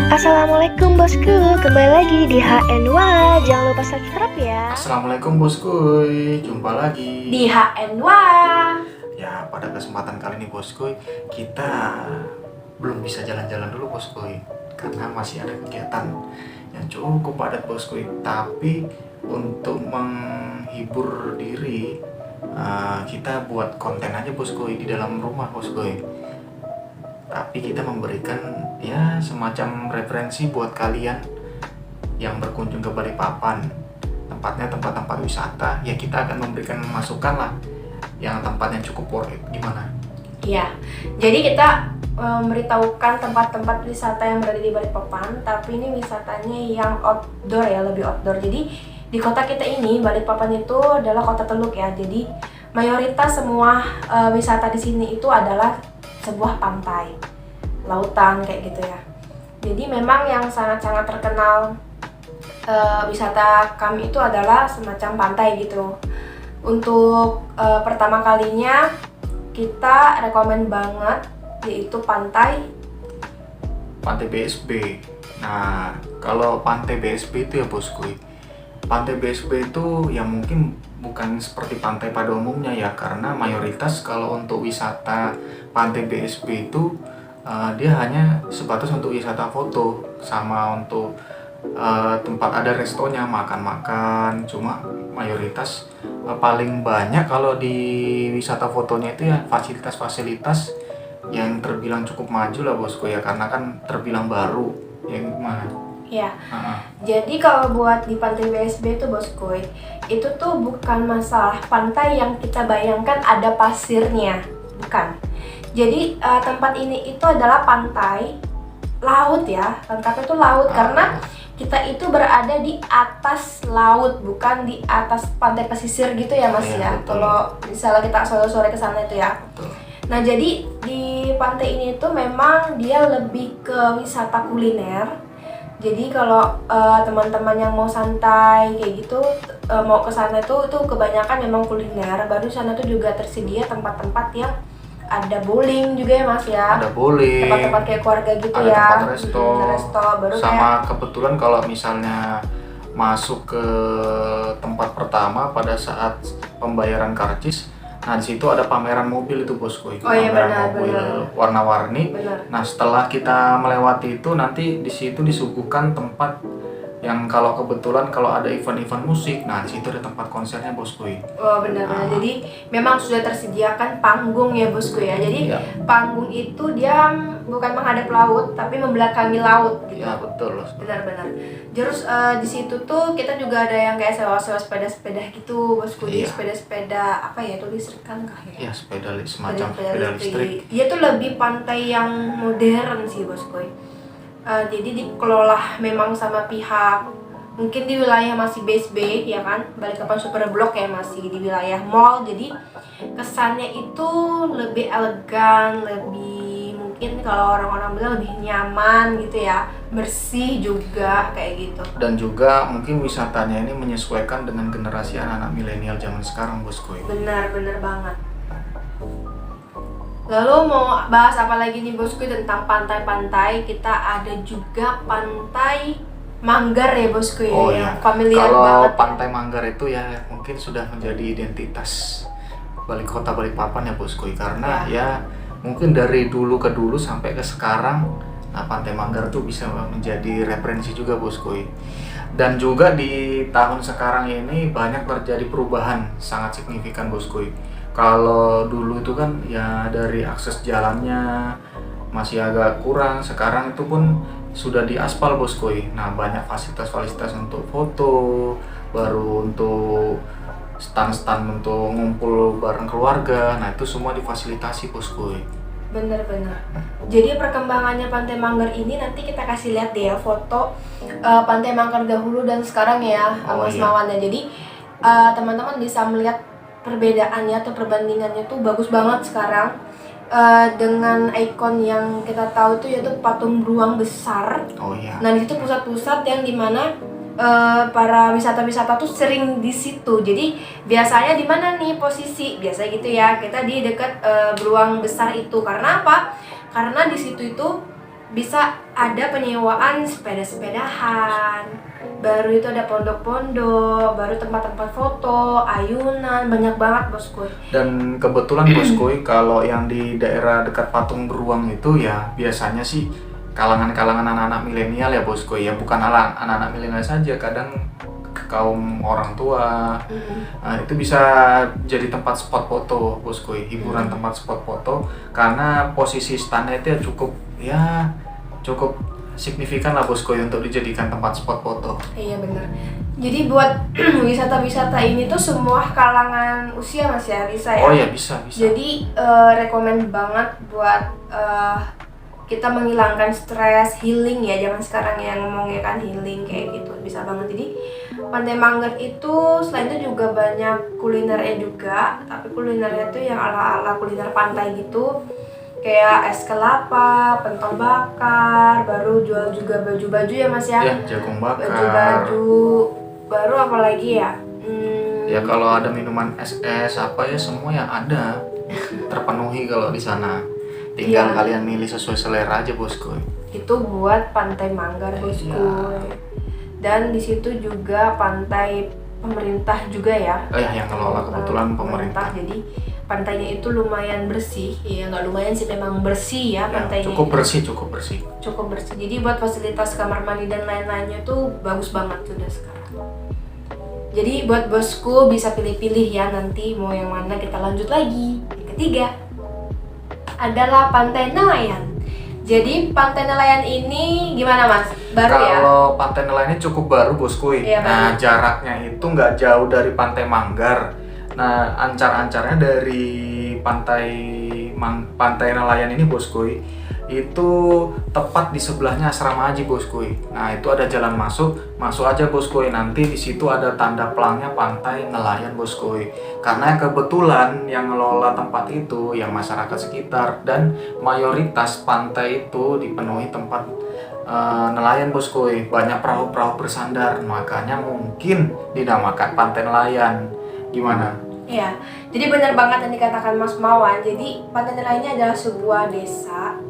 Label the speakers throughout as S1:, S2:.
S1: Assalamualaikum bosku, kembali lagi di HNWA. Jangan lupa subscribe ya.
S2: Assalamualaikum bosku, jumpa lagi
S3: di HNWA.
S2: Ya, pada kesempatan kali ini bosku, kita belum bisa jalan-jalan dulu bosku, karena masih ada kegiatan yang cukup padat bosku. Tapi untuk menghibur diri, kita buat konten aja bosku di dalam rumah bosku. Tapi kita memberikan ya semacam referensi buat kalian yang berkunjung ke Balikpapan, tempatnya tempat-tempat wisata. Ya, kita akan memberikan masukan lah yang tempatnya cukup worth it. Gimana?
S3: Ya, jadi kita memberitahukan tempat-tempat wisata yang berada di Balikpapan, tapi ini wisatanya yang outdoor ya, lebih outdoor. Jadi di kota kita ini, Balikpapan itu adalah kota teluk ya. Jadi mayoritas semua wisata di sini itu adalah sebuah pantai, lautan kayak gitu ya. Jadi memang yang sangat-sangat terkenal wisata kami itu adalah semacam pantai gitu. Untuk pertama kalinya kita rekomen banget yaitu pantai
S2: BSB. Nah, kalau pantai BSB itu ya bosku, pantai BSB itu ya mungkin bukan seperti pantai pada umumnya ya, karena mayoritas kalau untuk wisata pantai BSB itu dia hanya sebatas untuk wisata foto sama untuk tempat ada restonya, makan-makan. Cuma mayoritas paling banyak kalau di wisata fotonya itu ya fasilitas-fasilitas yang terbilang cukup maju lah bosku ya, karena kan terbilang baru ya. Gimana?
S3: ya. Jadi kalau buat di pantai BSB itu bosku, itu tuh bukan masalah pantai yang kita bayangkan ada pasirnya, bukan. Jadi tempat ini itu adalah pantai laut ya, lengkapnya itu laut, karena kita itu berada di atas laut, bukan di atas pantai pesisir gitu ya mas ya. Kalau misalnya kita sore-sore ke sana itu ya.
S2: Betul.
S3: Nah jadi di pantai ini tuh memang dia lebih ke wisata kuliner. Jadi kalau teman-teman yang mau santai kayak gitu, mau ke sana itu kebanyakan memang kuliner. Baru sana tuh juga tersedia tempat-tempat yang ada bowling juga ya mas ya.
S2: Ada bowling,
S3: tempat-tempat kayak keluarga gitu
S2: ada
S3: ya.
S2: tempat resto,
S3: baru
S2: sama
S3: kayak
S2: kebetulan kalau misalnya masuk ke tempat pertama pada saat pembayaran karcis, nah di situ ada pameran mobil itu bosku, pameran mobil warna-warni. Nah setelah kita melewati itu, nanti di situ disuguhkan tempat yang kalau kebetulan kalau ada event-event musik, nah di situ ada tempat konsernya bosku.
S3: Oh benar-benar. Jadi memang sudah tersediakan panggung ya bosku ya. Jadi panggung itu dia bukan menghadap laut tapi membelakangi laut gitu.
S2: Ya betul.
S3: Benar-benar. Terus di situ tuh kita juga ada yang kayak sewa-sewa sepeda-sepeda gitu bosku. Jadi sepeda-sepeda apa ya, itu listrik kan kah ya?
S2: Ya semacam sepeda listrik.
S3: Dia tuh lebih pantai yang modern sih bosku. Jadi dikelola memang sama pihak mungkin di wilayah masih BSB ya kan, Balikpapan Super Block ya, masih di wilayah mall. Jadi kesannya itu lebih elegan, lebih mungkin kalau orang-orang bilang lebih nyaman gitu ya, bersih juga kayak gitu.
S2: Dan juga mungkin wisatanya ini menyesuaikan dengan generasi anak-anak milenial zaman sekarang bosku.
S3: Benar-benar banget. Lalu mau bahas apa lagi nih bosku tentang pantai-pantai? Kita ada juga pantai Manggar ya bosku ya, yang familiar
S2: kalau
S3: banget.
S2: Kalau pantai Manggar itu ya mungkin sudah menjadi identitas kota Balikpapan ya bosku, karena ya mungkin dari dulu ke dulu sampai ke sekarang, nah pantai Manggar tuh bisa menjadi referensi juga bosku. Dan juga di tahun sekarang ini banyak terjadi perubahan sangat signifikan bosku. Kalau dulu itu kan ya dari akses jalannya masih agak kurang, sekarang itu pun sudah diaspal bosku. Nah banyak fasilitas-fasilitas untuk foto, baru untuk stand-stand untuk ngumpul bareng keluarga, nah itu semua difasilitasi bosku.
S3: Bener-bener. Jadi perkembangannya Pantai Manggar ini nanti kita kasih lihat deh ya foto Pantai Manggar dahulu dan sekarang ya, Mas Mawannya. Jadi teman-teman bisa melihat perbedaannya atau perbandingannya tuh bagus banget sekarang dengan ikon yang kita tahu itu yaitu patung beruang besar. Nah di situ pusat-pusat yang dimana para wisata-wisata tuh sering di situ. Jadi biasanya di mana nih posisi? Biasa gitu ya, kita di dekat beruang besar itu. Karena apa? Karena di situ itu bisa ada penyewaan sepeda-sepedahan, baru itu ada pondok-pondok, baru tempat-tempat foto, ayunan, banyak banget bosku.
S2: Dan kebetulan bosku, kalau yang di daerah dekat Patung Beruang itu ya biasanya sih kalangan-kalangan anak-anak milenial ya bosku ya, bukan anak-anak milenial saja, kadang kaum orang tua. Nah, itu bisa jadi tempat spot foto bosku, hiburan tempat spot foto, karena posisi standnya itu ya cukup signifikan lah bosku untuk dijadikan tempat spot foto.
S3: Iya benar. Jadi buat wisata-wisata ini tuh semua kalangan usia Mas ya bisa ya.
S2: Oh ya bisa.
S3: Jadi rekomen banget buat kita menghilangkan stres, healing ya, zaman sekarang yang ngomongnya kan healing kayak gitu, bisa banget. Jadi Pantai Manggar itu selain itu juga banyak kulinernya juga, tapi kulinernya tuh yang ala-ala kuliner pantai gitu, kayak es kelapa, pentol bakar, baru jual juga baju-baju ya Mas ya.
S2: Ya, jagung bakar.
S3: Baju-baju, baru apa lagi ya?
S2: Ya kalau ada minuman es apa ya semua yang ada terpenuhi kalau di sana. Tinggal kalian milih sesuai selera aja bosku.
S3: Itu buat Pantai Manggar bosku. Dan di situ juga pantai pemerintah juga ya.
S2: Yang ngelola kebetulan pemerintah.
S3: Jadi pantainya itu lumayan bersih. Ya nggak lumayan sih, memang bersih ya pantainya.
S2: Cukup bersih.
S3: Cukup bersih. Jadi buat fasilitas kamar mandi dan lain-lainnya tuh bagus banget sudah sekarang. Jadi buat bosku bisa pilih-pilih ya nanti mau yang mana. Kita lanjut lagi. Yang ketiga adalah Pantai Nelayan. Jadi Pantai Nelayan ini gimana Mas? Baru ya?
S2: Kalau Pantai Nelayan ini cukup baru bosku.
S3: Iya,
S2: nah jaraknya itu nggak jauh dari Pantai Manggar. Nah ancar-ancarnya dari Pantai Nelayan ini bosku itu tepat di sebelahnya asrama haji bosku. Nah itu ada jalan masuk aja bosku. Nanti di situ ada tanda pelangnya Pantai Nelayan bosku. Karena kebetulan yang ngelola tempat itu yang masyarakat sekitar, dan mayoritas pantai itu dipenuhi tempat nelayan bosku. Banyak perahu-perahu bersandar, makanya mungkin dinamakan Pantai Nelayan. Gimana?
S3: Iya, jadi benar banget yang dikatakan Mas Mawan. Jadi Pantai Nelayan ini adalah sebuah desa.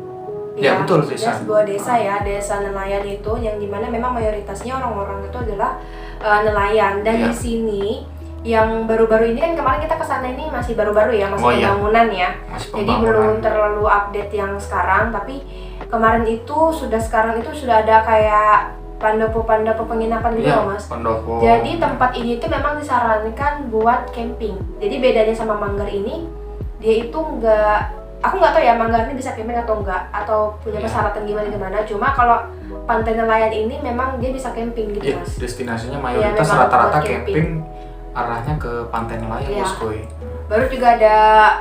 S2: Ya betul, desa.
S3: Sebuah desa ya, desa nelayan itu yang dimana memang mayoritasnya orang-orang itu adalah nelayan. Dan di sini yang baru-baru ini kan kemarin kita kesana ini masih baru-baru ya, masih pembangunan ya. Jadi belum terlalu update yang sekarang, tapi kemarin itu sekarang itu sudah ada kayak pendopo penginapan gitu loh Mas.
S2: Pendopo.
S3: Jadi tempat ini tuh memang disarankan buat camping. Jadi bedanya sama Manggar ini, dia itu aku nggak tahu ya Manggar ini bisa camping atau enggak, atau punya persyaratan gimana. Cuma kalau Pantai Nelayan ini memang dia bisa camping gitu Mas.
S2: Destinasinya mayoritas rata-rata camping, arahnya ke Pantai Nelayan bosku.
S3: Baru juga ada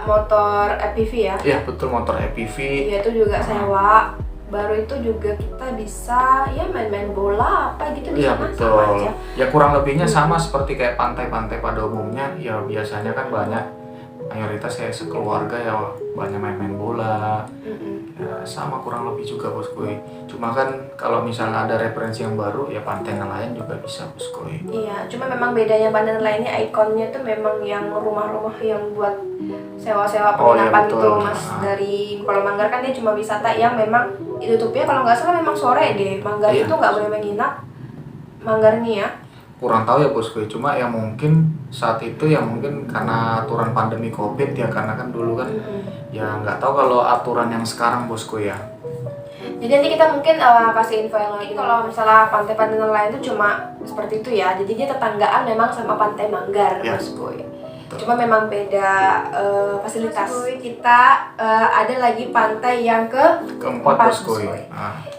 S3: motor APV ya.
S2: Iya betul, motor APV.
S3: Iya itu juga sewa. Baru itu juga kita bisa ya main-main bola apa gitu di sana.
S2: Betul.
S3: Sama aja.
S2: Ya kurang lebihnya sama seperti kayak pantai-pantai pada umumnya. Ya biasanya kan banyak, mayoritas ya sekeluarga ya banyak main-main bola. Ya sama kurang lebih juga bosku. Cuma kan kalau misalnya ada referensi yang baru ya Pantai Nelayan juga bisa bosku.
S3: Iya, cuma memang bedanya Pantai Nelayan ini ikonnya tuh memang yang rumah-rumah yang buat sewa-sewa penginapan gitu Mas. Dari kalau Manggar kan dia cuma wisata yang memang ditutupnya kalau nggak salah memang sore deh. Manggar itu nggak boleh menginap. Manggar nih ya.
S2: Kurang tahu ya bosku, cuma ya mungkin saat itu ya mungkin karena aturan pandemi COVID ya, karena kan dulu kan ya nggak tahu kalau aturan yang sekarang bosku ya.
S3: Jadi nanti kita mungkin kasih info yang lagi kalau misalnya pantai-pantai nelayan itu cuma seperti itu ya. Jadi dia tetanggaan memang sama Pantai Manggar bosku. Cuma memang beda fasilitas. Kita ada lagi pantai yang keempat bosku.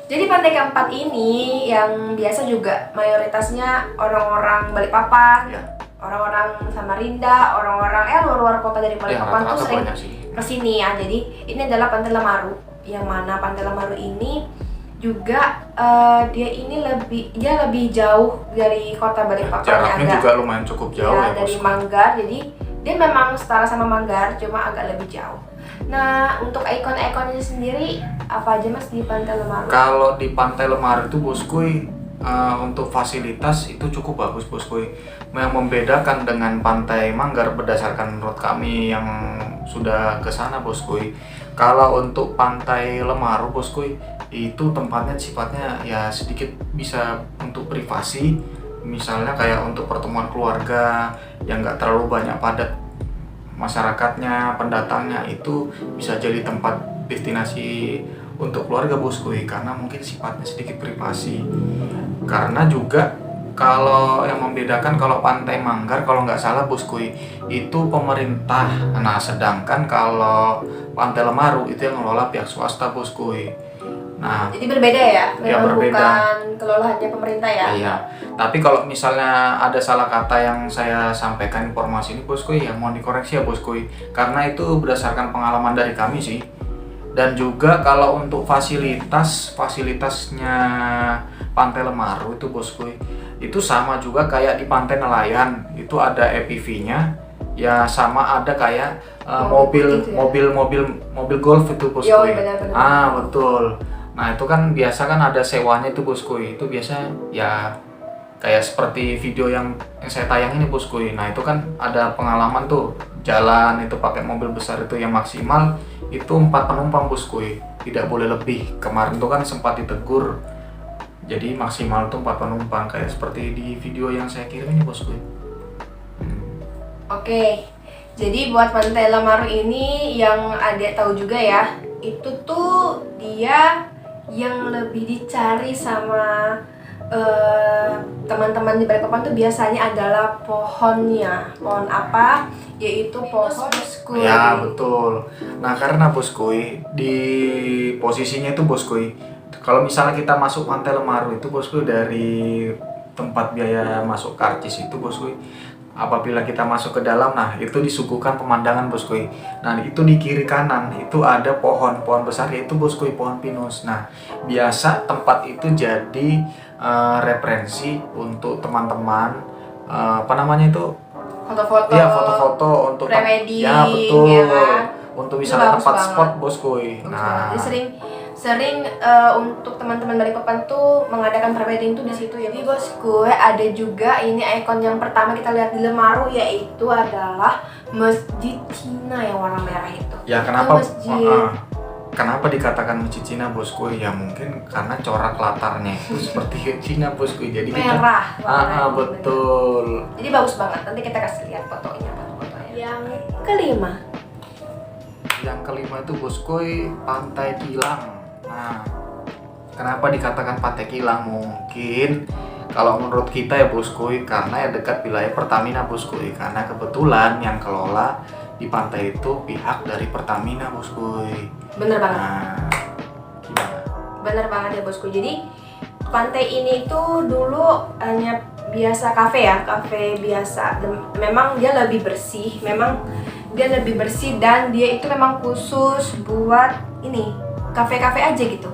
S3: Jadi pantai keempat ini yang biasa juga mayoritasnya orang-orang Balikpapan, orang-orang Samarinda, orang-orang luar-luar kota dari Balikpapan tuh sering kesini ya. Jadi ini adalah Pantai Lemaru, yang mana Pantai Lemaru ini juga dia lebih jauh dari kota Balikpapan.
S2: Jaraknya juga lumayan cukup jauh ya
S3: dari Manggar. Jadi dia memang setara sama Manggar, cuma agak lebih jauh. Nah, untuk ikon-ikonnya sendiri apa aja Mas di Pantai Lemaru? Kalau
S2: di Pantai Lemaru itu bosku untuk fasilitas itu cukup bagus bosku. Yang membedakan dengan Pantai Manggar berdasarkan menurut kami yang sudah ke sana bosku. Kalau untuk Pantai Lemaru bosku itu tempatnya sifatnya ya sedikit bisa untuk privasi, misalnya kayak untuk pertemuan keluarga yang nggak terlalu banyak padat masyarakatnya, pendatangnya, itu bisa jadi tempat destinasi untuk keluarga boskuy, karena mungkin sifatnya sedikit privasi. Karena juga kalau yang membedakan, kalau Pantai Manggar kalau nggak salah boskuy itu pemerintah, nah sedangkan kalau Pantai Lemaru itu yang mengelola pihak swasta boskuy. Nah,
S3: Jadi berbeda ya,
S2: ya
S3: memang
S2: berbeda.
S3: bukan kelolahannya pemerintah ya.
S2: Iya, tapi kalau misalnya ada salah kata yang saya sampaikan informasi ini boskuy, ya mohon dikoreksi ya boskuy, karena itu berdasarkan pengalaman dari kami sih. Dan juga kalau untuk fasilitasnya Pantai Lemaru itu boskuy, itu sama juga kayak di Pantai Nelayan, itu ada EPV-nya, ya sama ada kayak mobil,
S3: gitu ya?
S2: mobil golf itu boskuy.
S3: Benar-benar.
S2: Ah betul. Nah itu kan biasa kan ada sewanya itu boskuy, itu biasa ya kayak seperti video yang saya tayang ini boskuy. Nah itu kan ada pengalaman tuh jalan itu pakai mobil besar itu yang maksimal itu 4 penumpang boskuy, tidak boleh lebih. Kemarin tuh kan sempat ditegur, jadi maksimal tuh 4 penumpang kayak seperti di video yang saya kirim ini boskuy.
S3: Oke, jadi buat Pantai Lemaru ini yang adik tahu juga ya, itu tuh dia yang lebih dicari sama teman-teman di Balikpapan tuh biasanya adalah pohonnya. Pohon apa? Yaitu pohon boskuy.
S2: Ya betul. Nah karena boskuy di posisinya itu boskuy, kalau misalnya kita masuk Pantai Lemaru itu boskuy, dari tempat biaya masuk karcis itu boskuy, apabila kita masuk ke dalam, nah itu disuguhkan pemandangan boskuy. Nah itu di kiri kanan itu ada pohon besar, yaitu boskuy pohon pinus. Nah biasa tempat itu jadi referensi untuk teman-teman apa namanya itu,
S3: Foto-foto.
S2: ya foto-foto untuk
S3: pre-wedding,
S2: ya betul,
S3: ya kan?
S2: untuk
S3: Itu
S2: misalnya
S3: bagus
S2: tempat
S3: banget.
S2: spot boskuy.
S3: Bagus
S2: Nah
S3: banget. Jadi sering untuk teman-teman Balikpapan tuh mengadakan prewedding tuh di situ ya. Jadi bosku ada juga ini ikon yang pertama kita lihat di Lemaru, yaitu adalah Masjid Cina yang warna merah itu.
S2: ya kenapa
S3: Itu masjid.
S2: kenapa dikatakan masjid Cina bosku? Ya mungkin karena corak latarnya itu seperti Cina bosku. Jadi kita
S3: Merah warnanya.
S2: betul.
S3: Jadi bagus banget. Nanti kita kasih lihat fotonya. Yang kelima.
S2: Yang kelima itu boskuy Pantai Kilang. Nah, kenapa dikatakan Pantai Kilang? Mungkin kalau menurut kita ya boskuy, karena ya dekat wilayah Pertamina boskuy. Karena kebetulan yang kelola di pantai itu pihak dari Pertamina boskuy.
S3: Bener banget.
S2: Nah, gimana?
S3: Bener banget ya bosku. Jadi pantai ini tuh dulu hanya biasa kafe ya, kafe biasa. Dan memang dia lebih bersih, dan dia itu memang khusus buat ini kafe-kafe aja gitu.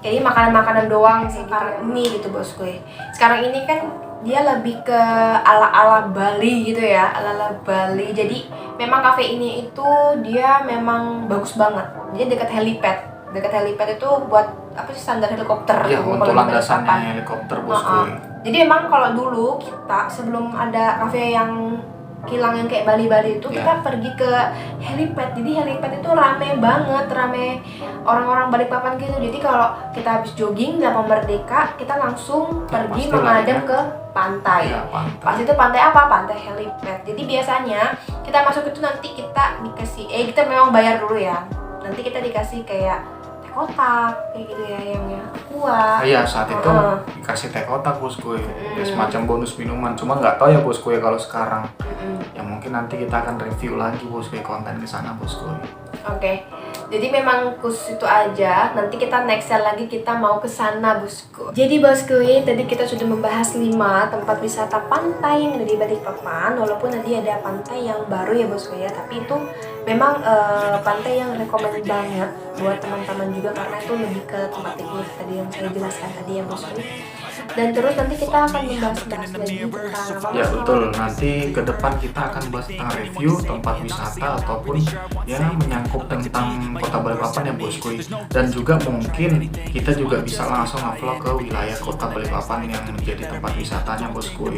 S3: Jadi makanan-makanan doang sekarang ini gitu bosku. Sekarang ini kan dia lebih ke ala-ala Bali gitu ya, ala-ala Bali. Jadi memang kafe ini itu dia memang bagus banget. Dia dekat helipad. Dekat helipad itu buat apa sih, standar helikopter
S2: Ya,
S3: gitu,
S2: untuk
S3: kalau di
S2: landasannya
S3: Balikpapan.
S2: helikopter boskuy.
S3: Jadi emang kalau dulu kita sebelum ada kafe yang kilang yang kayak Bali-Bali itu,
S2: Ya.
S3: kita pergi ke helipad. Jadi helipad itu rame banget, rame orang-orang Balikpapan gitu. Jadi kalau kita habis jogging Lapang Merdeka, kita langsung pergi
S2: pasti lah
S3: menghadap
S2: ya.
S3: ke pantai.
S2: Ya, pantai.
S3: Pas itu pantai apa? Pantai helipad. Jadi biasanya kita masuk itu nanti kita dikasih, kita memang bayar dulu ya. Nanti kita dikasih kayak teh kotak kayak gitu ya, yang kuah.
S2: Iya, saat itu
S3: Heeh.
S2: dikasih teh kotak boskuy. Ya, semacam bonus minuman. Cuma nggak tahu ya boskuy kalau sekarang. Ya mungkin nanti kita akan review lagi boskuy konten ke sana boskuy.
S3: Oke, jadi memang khusus itu aja. Nanti kita nextnya lagi kita mau ke sana bosku. Jadi bosku, tadi kita sudah membahas 5 tempat wisata pantai yang ada di Balikpapan. Walaupun tadi ada pantai yang baru ya bosku ya, tapi itu memang pantai yang rekomend banget buat teman-teman juga, karena itu lebih ke tempat piknik tadi yang saya jelaskan tadi ya bosku. Dan terus nanti kita akan membahas-bahas lagi tentang
S2: Ya betul, nanti ke depan kita akan bahas tentang review tempat wisata ataupun ya menyangkut tentang kota Balikpapan ya bosku. Dan juga mungkin kita juga bisa langsung upload ke wilayah kota Balikpapan yang menjadi tempat wisatanya bosku.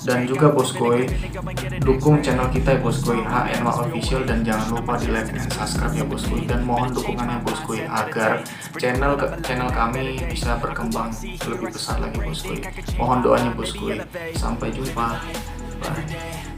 S2: Dan juga bosku, dukung channel kita ya bosku, HNWA Official, dan jangan lupa di like dan subscribe ya bosku. Dan mohon dukungannya bosku agar channel kami bisa berkembang lebih besar lagi bosku. Mohon doanya bosku. Sampai jumpa. Bye.